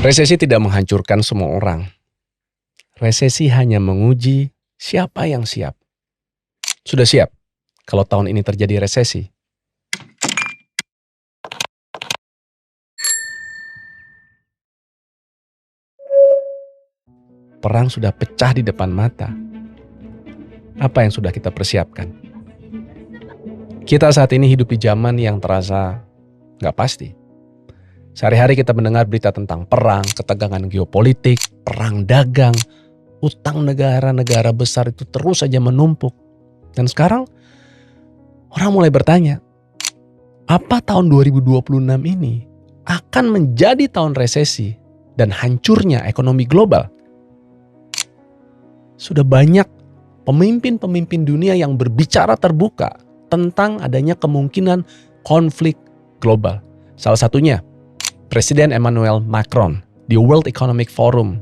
Resesi tidak menghancurkan semua orang. Resesi hanya menguji siapa yang siap. Sudah siap kalau tahun ini terjadi resesi? Perang sudah pecah di depan mata. Apa yang sudah kita persiapkan? Kita saat ini hidup di zaman yang terasa nggak pasti. Sehari-hari kita mendengar berita tentang perang, ketegangan geopolitik, perang dagang, utang negara-negara besar itu terus saja menumpuk. Dan sekarang orang mulai bertanya, apa tahun 2026 ini akan menjadi tahun resesi dan hancurnya ekonomi global? Sudah banyak pemimpin-pemimpin dunia yang berbicara terbuka tentang adanya kemungkinan konflik global. Salah satunya Presiden Emmanuel Macron di World Economic Forum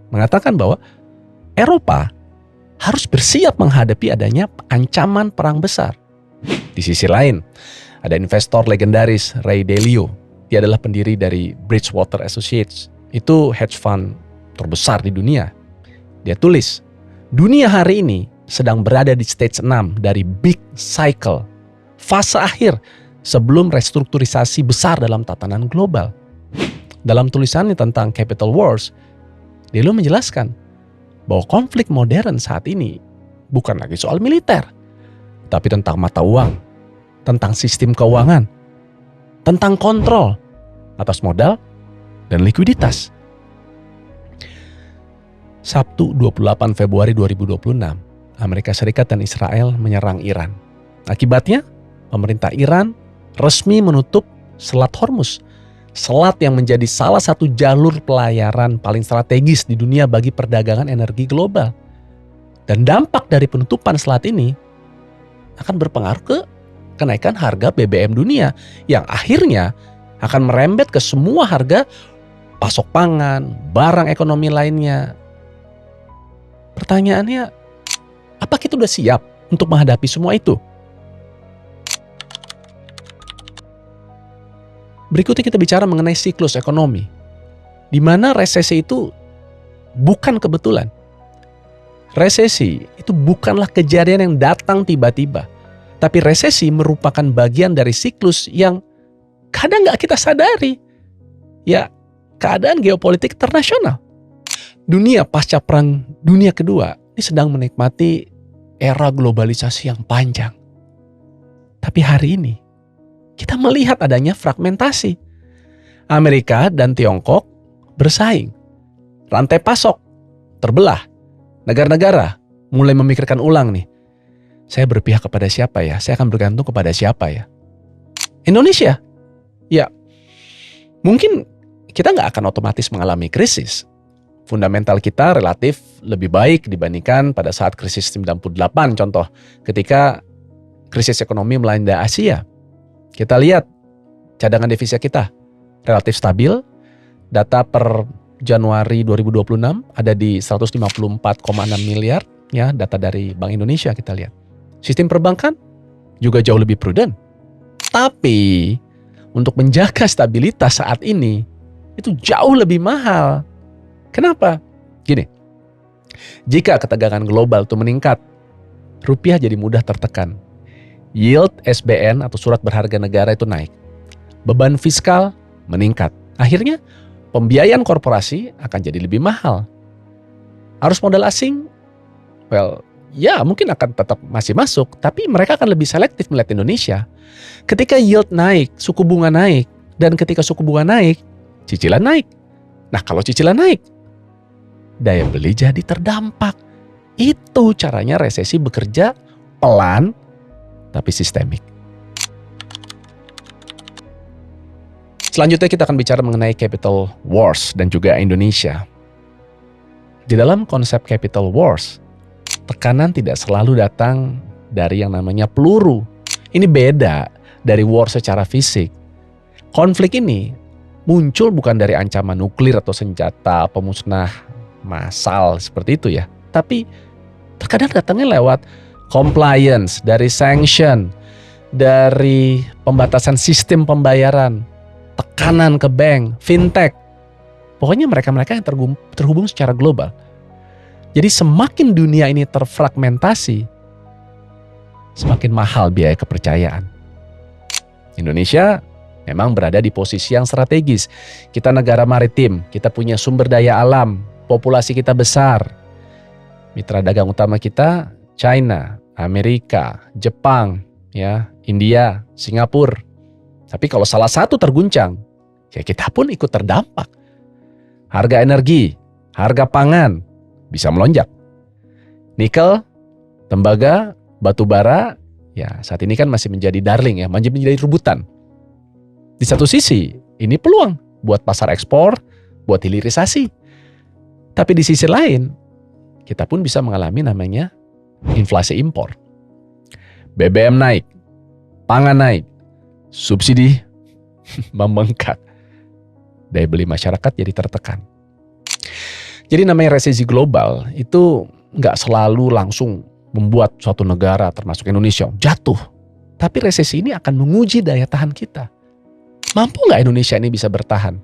mengatakan bahwa Eropa harus bersiap menghadapi adanya ancaman perang besar. Di sisi lain, ada investor legendaris Ray Dalio. Dia adalah pendiri dari Bridgewater Associates. Itu hedge fund terbesar di dunia. Dia tulis, dunia hari ini sedang berada di stage 6 dari big cycle, fase akhir sebelum restrukturisasi besar dalam tatanan global. Dalam tulisannya tentang Capital Wars, Dalio menjelaskan bahwa konflik modern saat ini bukan lagi soal militer, tapi tentang mata uang, tentang sistem keuangan, tentang kontrol atas modal dan likuiditas. Sabtu 28 Februari 2026, Amerika Serikat dan Israel menyerang Iran. Akibatnya, pemerintah Iran resmi menutup Selat Hormuz, selat yang menjadi salah satu jalur pelayaran paling strategis di dunia bagi perdagangan energi global. Dan dampak dari penutupan selat ini akan berpengaruh ke kenaikan harga BBM dunia yang akhirnya akan merembet ke semua harga pasok pangan, barang ekonomi lainnya. Pertanyaannya, apa kita sudah siap untuk menghadapi semua itu? Berikutnya kita bicara mengenai siklus ekonomi, di mana resesi itu bukan kebetulan. Resesi itu bukanlah kejadian yang datang tiba-tiba, tapi resesi merupakan bagian dari siklus yang kadang nggak kita sadari. Ya, keadaan geopolitik internasional. Dunia pasca Perang Dunia Kedua ini sedang menikmati era globalisasi yang panjang. Tapi hari ini kita melihat adanya fragmentasi. Amerika dan Tiongkok bersaing. Rantai pasok terbelah. Negara-negara mulai memikirkan ulang nih. Saya berpihak kepada siapa ya? Saya akan bergantung kepada siapa ya? Indonesia? Ya, mungkin kita nggak akan otomatis mengalami krisis. Fundamental kita relatif lebih baik dibandingkan pada saat krisis 98 contoh. Ketika krisis ekonomi melanda Asia. Kita lihat cadangan devisa kita relatif stabil. Data per Januari 2026 ada di 154,6 miliar. Ya, data dari Bank Indonesia kita lihat. Sistem perbankan juga jauh lebih prudent. Tapi untuk menjaga stabilitas saat ini itu jauh lebih mahal. Kenapa? Gini, jika ketegangan global itu meningkat, rupiah jadi mudah tertekan. Yield SBN atau surat berharga negara itu naik. Beban fiskal meningkat. Akhirnya, pembiayaan korporasi akan jadi lebih mahal. Arus modal asing, ya mungkin akan tetap masih masuk, tapi mereka akan lebih selektif melihat Indonesia. Ketika yield naik, suku bunga naik, dan ketika suku bunga naik, cicilan naik. Nah, kalau cicilan naik, daya beli jadi terdampak. Itu caranya resesi bekerja pelan tapi sistemik. Selanjutnya kita akan bicara mengenai capital wars dan juga Indonesia. Di dalam konsep capital wars, tekanan tidak selalu datang dari yang namanya peluru. Ini beda dari war secara fisik. Konflik ini muncul bukan dari ancaman nuklir atau senjata pemusnah massal seperti itu ya. Tapi terkadang datangnya lewat compliance, dari sanction, dari pembatasan sistem pembayaran, tekanan ke bank, fintech. Pokoknya mereka-mereka yang terhubung secara global. Jadi semakin dunia ini terfragmentasi, semakin mahal biaya kepercayaan. Indonesia memang berada di posisi yang strategis. Kita negara maritim, kita punya sumber daya alam, populasi kita besar. Mitra dagang utama kita China, Amerika, Jepang, ya, India, Singapura. Tapi kalau salah satu terguncang, ya kita pun ikut terdampak. Harga energi, harga pangan bisa melonjak. Nikel, tembaga, batu bara, ya saat ini kan masih menjadi darling ya, masih menjadi rebutan. Di satu sisi, ini peluang buat pasar ekspor, buat hilirisasi. Tapi di sisi lain, kita pun bisa mengalami namanya inflasi impor. BBM naik, pangan naik, subsidi membengkak. Daya beli masyarakat jadi tertekan. Jadi namanya resesi global itu nggak selalu langsung membuat suatu negara termasuk Indonesia jatuh. Tapi resesi ini akan menguji daya tahan kita. Mampu nggak Indonesia ini bisa bertahan?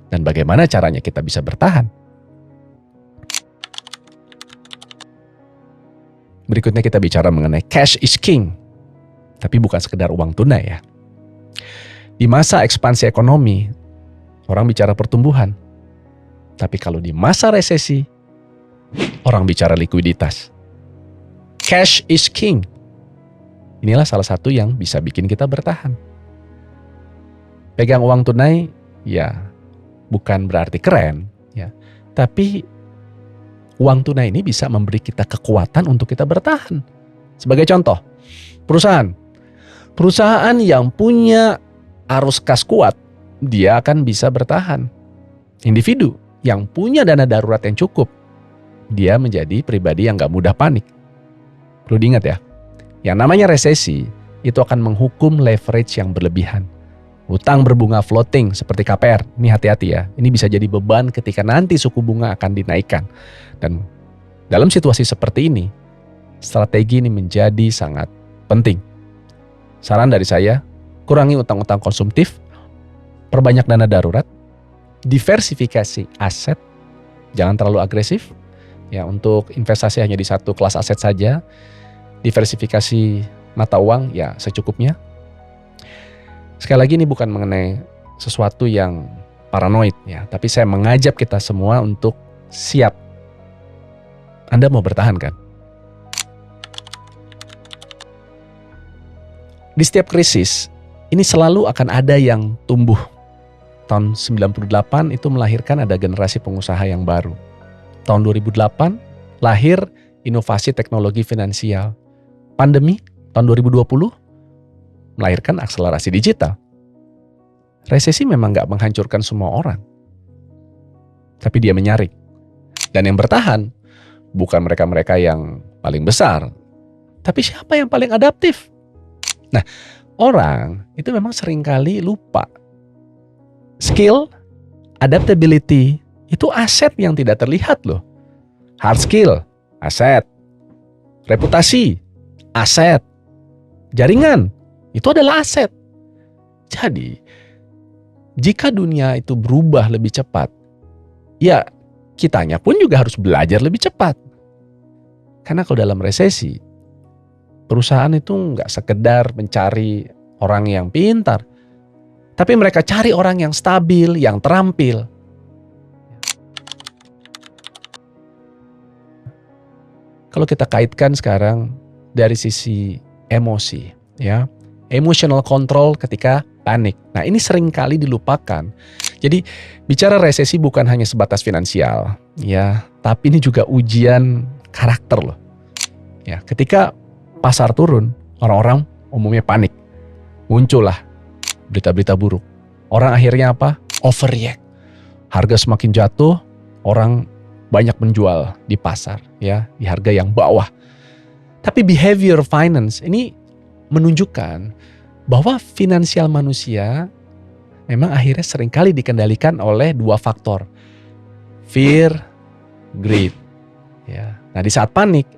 Dan bagaimana caranya kita bisa bertahan? Berikutnya kita bicara mengenai cash is king. Tapi bukan sekedar uang tunai ya. Di masa ekspansi ekonomi, orang bicara pertumbuhan. Tapi kalau di masa resesi, orang bicara likuiditas. Cash is king. Inilah salah satu yang bisa bikin kita bertahan. Pegang uang tunai, ya bukan berarti keren, ya. Tapi uang tunai ini bisa memberi kita kekuatan untuk kita bertahan. Sebagai contoh, perusahaan yang punya arus kas kuat, dia akan bisa bertahan. Individu yang punya dana darurat yang cukup, dia menjadi pribadi yang gak mudah panik. Perlu diingat ya, yang namanya resesi itu akan menghukum leverage yang berlebihan. Utang berbunga floating seperti KPR, ini hati-hati ya. Ini bisa jadi beban ketika nanti suku bunga akan dinaikkan. Dan dalam situasi seperti ini, strategi ini menjadi sangat penting. Saran dari saya, kurangi utang-utang konsumtif, perbanyak dana darurat, diversifikasi aset, jangan terlalu agresif. Ya, untuk investasi hanya di satu kelas aset saja, diversifikasi mata uang ya secukupnya. Sekali lagi ini bukan mengenai sesuatu yang paranoid ya, tapi saya mengajak kita semua untuk siap. Anda mau bertahan kan? Di setiap krisis, ini selalu akan ada yang tumbuh. Tahun 98 itu melahirkan ada generasi pengusaha yang baru. Tahun 2008 lahir inovasi teknologi finansial. Pandemi tahun 2020 melahirkan akselerasi digital. Resesi memang gak menghancurkan semua orang. Tapi dia menyaring. Dan yang bertahan bukan mereka-mereka yang paling besar. Tapi siapa yang paling adaptif? Nah, orang itu memang seringkali lupa. Skill, adaptability, itu aset yang tidak terlihat loh. Hard skill, aset. Reputasi, aset. Jaringan, itu adalah aset. Jadi, jika dunia itu berubah lebih cepat, ya kitanya pun juga harus belajar lebih cepat. Karena kalau dalam resesi, perusahaan itu nggak sekedar mencari orang yang pintar, tapi mereka cari orang yang stabil, yang terampil. Kalau kita kaitkan sekarang dari sisi emosi, ya, emotional control ketika panik. Nah, ini sering kali dilupakan. Jadi bicara resesi bukan hanya sebatas finansial, ya, tapi ini juga ujian karakter loh. Ya, ketika pasar turun, orang-orang umumnya panik. Muncullah berita-berita buruk. Orang akhirnya apa? Overreact. Harga semakin jatuh, orang banyak menjual di pasar, ya, di harga yang bawah. Tapi behavior finance ini menunjukkan bahwa finansial manusia memang akhirnya seringkali dikendalikan oleh dua faktor. Fear, greed. Ya. Nah, di saat panik,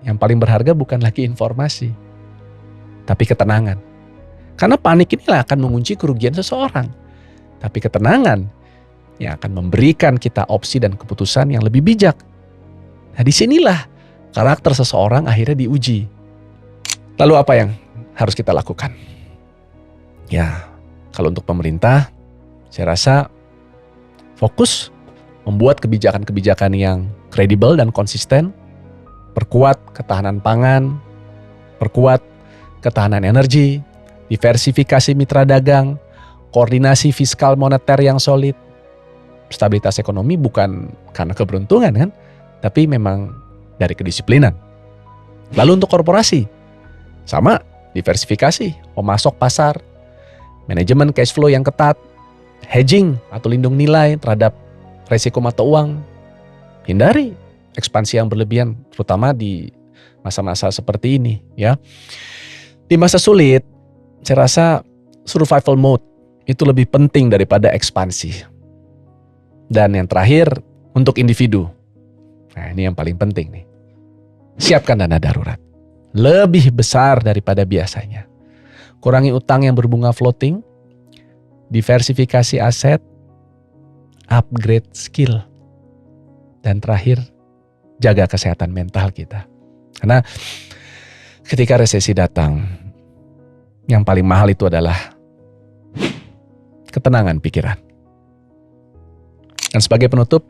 yang paling berharga bukan lagi informasi, tapi ketenangan. Karena panik inilah akan mengunci kerugian seseorang. Tapi ketenangan, yang akan memberikan kita opsi dan keputusan yang lebih bijak. Nah, disinilah karakter seseorang akhirnya diuji. Lalu apa yang harus kita lakukan? Ya, kalau untuk pemerintah, saya rasa fokus membuat kebijakan-kebijakan yang kredibel dan konsisten, perkuat ketahanan pangan, perkuat ketahanan energi, diversifikasi mitra dagang, koordinasi fiskal moneter yang solid. Stabilitas ekonomi bukan karena keberuntungan kan, tapi memang dari kedisiplinan. Lalu untuk korporasi, sama, diversifikasi, pemasok pasar, manajemen cash flow yang ketat, hedging atau lindung nilai terhadap resiko mata uang, hindari ekspansi yang berlebihan, terutama di masa-masa seperti ini ya. Di masa sulit, saya rasa survival mode itu lebih penting daripada ekspansi. Dan yang terakhir, untuk individu. Nah, ini yang paling penting nih. Siapkan dana darurat. Lebih besar daripada biasanya. Kurangi utang yang berbunga floating. Diversifikasi aset. Upgrade skill. Dan terakhir, jaga kesehatan mental kita. Karena ketika resesi datang, yang paling mahal itu adalah ketenangan pikiran. Dan sebagai penutup,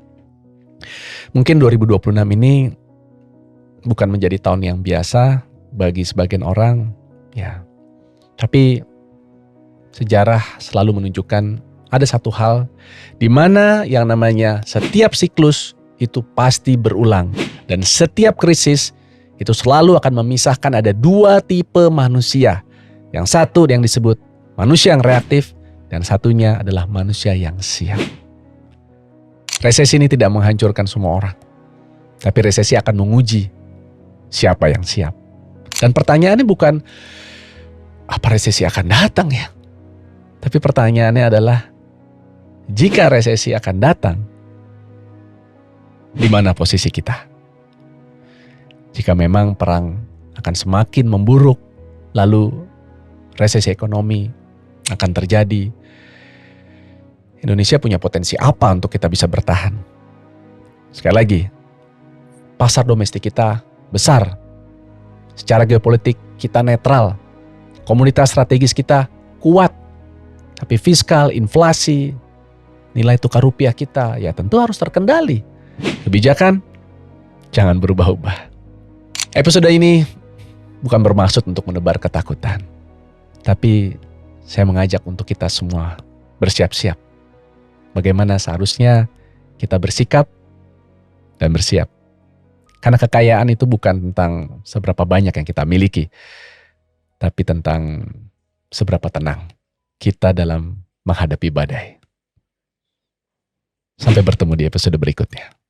mungkin 2026 ini bukan menjadi tahun yang biasa bagi sebagian orang, ya. Tapi sejarah selalu menunjukkan ada satu hal di mana yang namanya setiap siklus itu pasti berulang, dan setiap krisis itu selalu akan memisahkan ada dua tipe manusia. Yang satu yang disebut manusia yang reaktif, dan satunya adalah manusia yang siap. Resesi ini tidak menghancurkan semua orang, tapi resesi akan menguji siapa yang siap. Dan pertanyaannya bukan apa resesi akan datang ya, tapi pertanyaannya adalah jika resesi akan datang, di mana posisi kita? Jika memang perang akan semakin memburuk, lalu resesi ekonomi akan terjadi, Indonesia punya potensi apa untuk kita bisa bertahan? Sekali lagi, pasar domestik kita besar. Secara geopolitik kita netral. Komunitas strategis kita kuat. Tapi fiskal, inflasi, nilai tukar rupiah kita ya tentu harus terkendali. Kebijakan jangan berubah-ubah. Episode ini bukan bermaksud untuk menebar ketakutan. Tapi saya mengajak untuk kita semua bersiap-siap. Bagaimana seharusnya kita bersikap dan bersiap. Karena kekayaan itu bukan tentang seberapa banyak yang kita miliki, tapi tentang seberapa tenang kita dalam menghadapi badai. Sampai bertemu di episode berikutnya.